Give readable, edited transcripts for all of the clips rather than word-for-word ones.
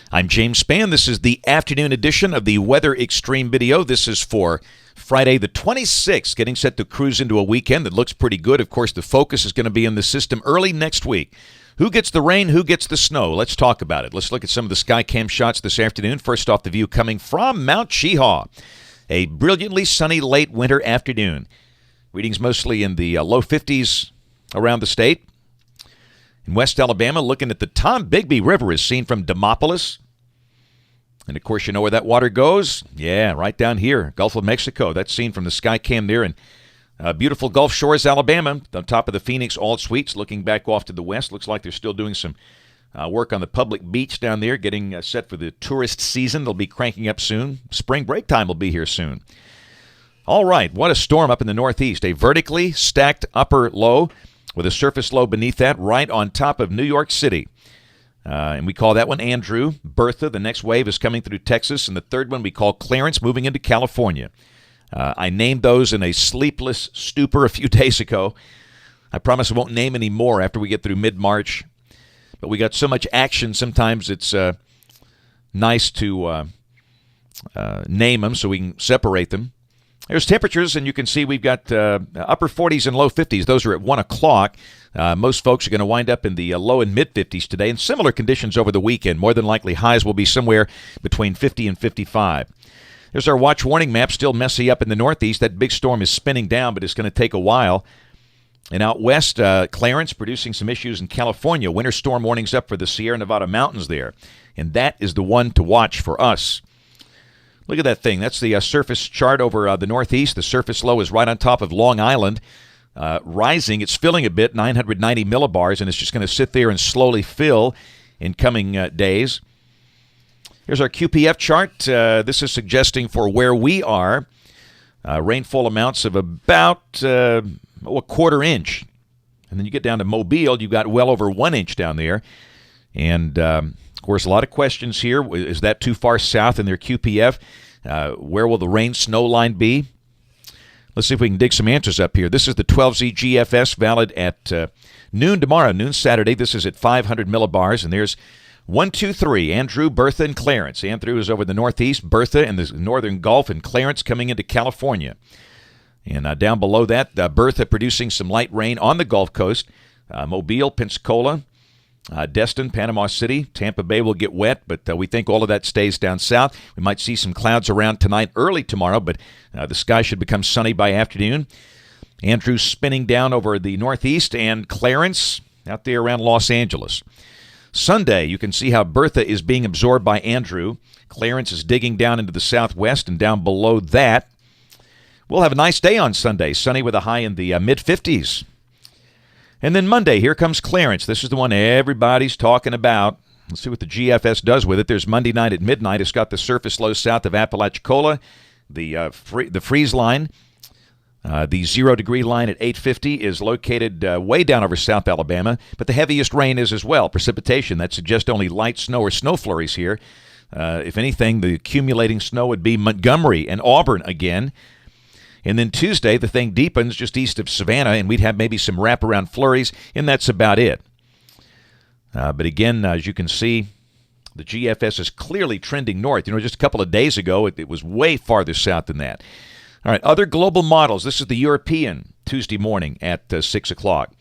I'm James Spann. This is the afternoon edition of the Weather Xtreme video. This is for Friday the 26th, getting set to cruise into a weekend that looks pretty good. Of course, the focus is going to be in the system early next week. Who gets the rain? Who gets the snow? Let's talk about it. Let's look at some of the sky cam shots this afternoon. First off, the view coming from Mount Cheahaw. A brilliantly sunny late winter afternoon. Readings mostly in the low 50s around the state. In West Alabama, looking at the Tom Bigby River is seen from Demopolis. And, of course, you know where that water goes? Yeah, right down here, Gulf of Mexico. That's seen from the sky cam there in beautiful Gulf Shores, Alabama, on top of the Phoenix Alt Suites, looking back off to the west. Looks like they're still doing some work on the public beach down there, getting set for the tourist season. They'll be cranking up soon. Spring break time will be here soon. All right, what a storm up in the northeast. A vertically stacked upper low with a surface low beneath that right on top of New York City. And we call that one Andrew. Bertha, the next wave, is coming through Texas. And the third one we call Clarence, moving into California. I named those in a sleepless stupor a few days ago. I promise I won't name any more after we get through mid-March. But we got so much action, sometimes it's nice to name them so we can separate them. There's temperatures, and you can see we've got upper 40s and low 50s. Those are at 1 o'clock. Most folks are going to wind up in the low and mid-50s today, and similar conditions over the weekend. More than likely, highs will be somewhere between 50 and 55. There's our watch warning map, still messy up in the northeast. That big storm is spinning down, but it's going to take a while. And out west, Clarence producing some issues in California. Winter storm warnings up for the Sierra Nevada mountains there. And that is the one to watch for us. Look at that thing. That's the surface chart over the northeast. The surface low is right on top of Long Island. Rising. It's filling a bit, 990 millibars, and it's just going to sit there and slowly fill in coming days. Here's our QPF chart. This is suggesting for where we are, rainfall amounts of about a quarter inch. And then you get down to Mobile, you've got well over 1 inch down there. And, of course, a lot of questions here. Is that too far south in their QPF? Where will the rain-snow line be? Let's see if we can dig some answers up here. This is the 12Z GFS, valid at noon tomorrow, noon Saturday. This is at 500 millibars, and there's 1, 2, 3, Andrew, Bertha, and Clarence. Andrew is over the northeast, Bertha in the northern Gulf, and Clarence coming into California. And down below that, Bertha producing some light rain on the Gulf Coast. Mobile, Pensacola, Destin, Panama City, Tampa Bay will get wet, but we think all of that stays down south. We might see some clouds around tonight, early tomorrow, but the sky should become sunny by afternoon. Andrew spinning down over the northeast, and Clarence out there around Los Angeles. Sunday, you can see how Bertha is being absorbed by Andrew. Clarence is digging down into the southwest, and down below that, we'll have a nice day on Sunday, sunny with a high in the mid-50s. And then Monday, here comes Clarence. This is the one everybody's talking about. Let's see what the GFS does with it. There's Monday night at midnight. It's got the surface low south of Apalachicola, the freeze line. The 0-degree line at 850 is located way down over South Alabama, but the heaviest rain is as well. Precipitation, that suggests only light snow or snow flurries here. If anything, the accumulating snow would be Montgomery and Auburn again. And then Tuesday, the thing deepens just east of Savannah, and we'd have maybe some wraparound flurries, and that's about it. But again, as you can see, the GFS is clearly trending north. Just a couple of days ago, it was way farther south than that. All right, other global models. This is the European Tuesday morning at 6 o'clock.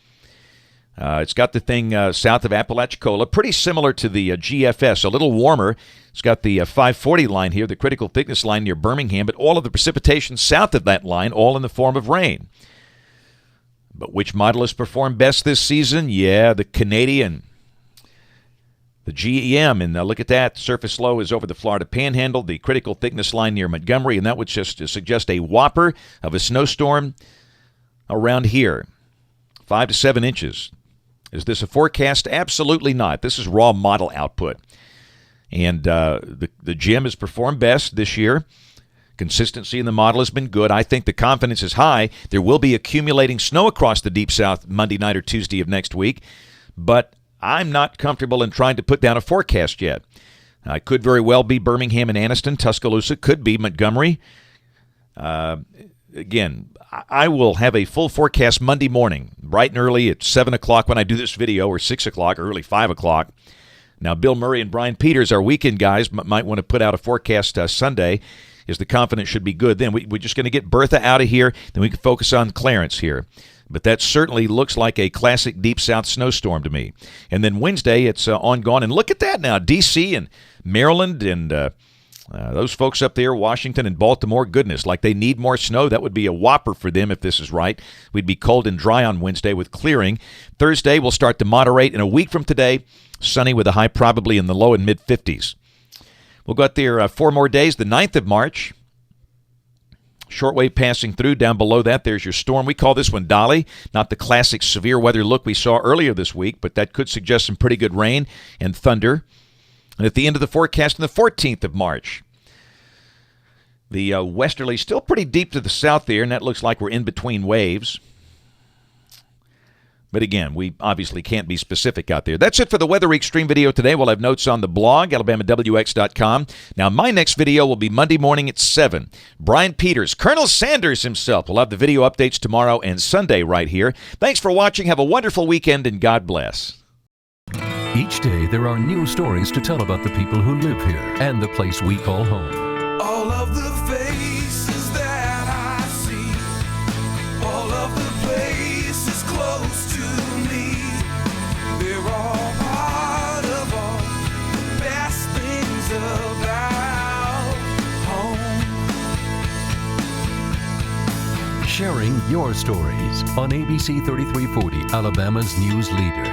It's got the thing south of Apalachicola, pretty similar to the GFS, a little warmer. It's got the 540 line here, the critical thickness line near Birmingham, but all of the precipitation south of that line, all in the form of rain. But which model has performed best this season? Yeah, the Canadian, the GEM, and look at that. Surface low is over the Florida Panhandle, the critical thickness line near Montgomery, and that would just suggest a whopper of a snowstorm around here, 5 to 7 inches. Is this a forecast? Absolutely not. This is raw model output. And the GEM has performed best this year. Consistency in the model has been good. I think the confidence is high. There will be accumulating snow across the Deep South Monday night or Tuesday of next week, but I'm not comfortable in trying to put down a forecast yet. It could very well be Birmingham and Anniston, Tuscaloosa, could be Montgomery. Again, I will have a full forecast Monday morning, bright and early at 7 o'clock when I do this video, or 6 o'clock, or early 5 o'clock. Now, Bill Murray and Brian Peters, our weekend guys, might want to put out a forecast Sunday, as the confidence should be good. Then we're just going to get Bertha out of here, then we can focus on Clarence here. But that certainly looks like a classic deep south snowstorm to me. And then Wednesday, it's on gone. And look at that now, D.C. and Maryland and those folks up there, Washington and Baltimore, goodness, like they need more snow. That would be a whopper for them if this is right. We'd be cold and dry on Wednesday with clearing. Thursday, we'll start to moderate. And a week from today, sunny with a high probably in the low and mid-50s. We'll go out there 4 more days, the 9th of March. Shortwave passing through. Down below that, there's your storm. We call this one Dolly, not the classic severe weather look we saw earlier this week, but that could suggest some pretty good rain and thunder. And at the end of the forecast on the 14th of March, the westerly still pretty deep to the south there, and that looks like we're in between waves. But again, we obviously can't be specific out there. That's it for the Weather Xtreme video today. We'll have notes on the blog, alabamawx.com. Now, my next video will be Monday morning at 7. Brian Peters, Colonel Sanders himself, will have the video updates tomorrow and Sunday right here. Thanks for watching. Have a wonderful weekend, and God bless. Each day, there are new stories to tell about the people who live here and the place we call home. All of the faces that I see, all of the places close to me, they're all part of all the best things about home. Sharing your stories on ABC 3340, Alabama's news leader.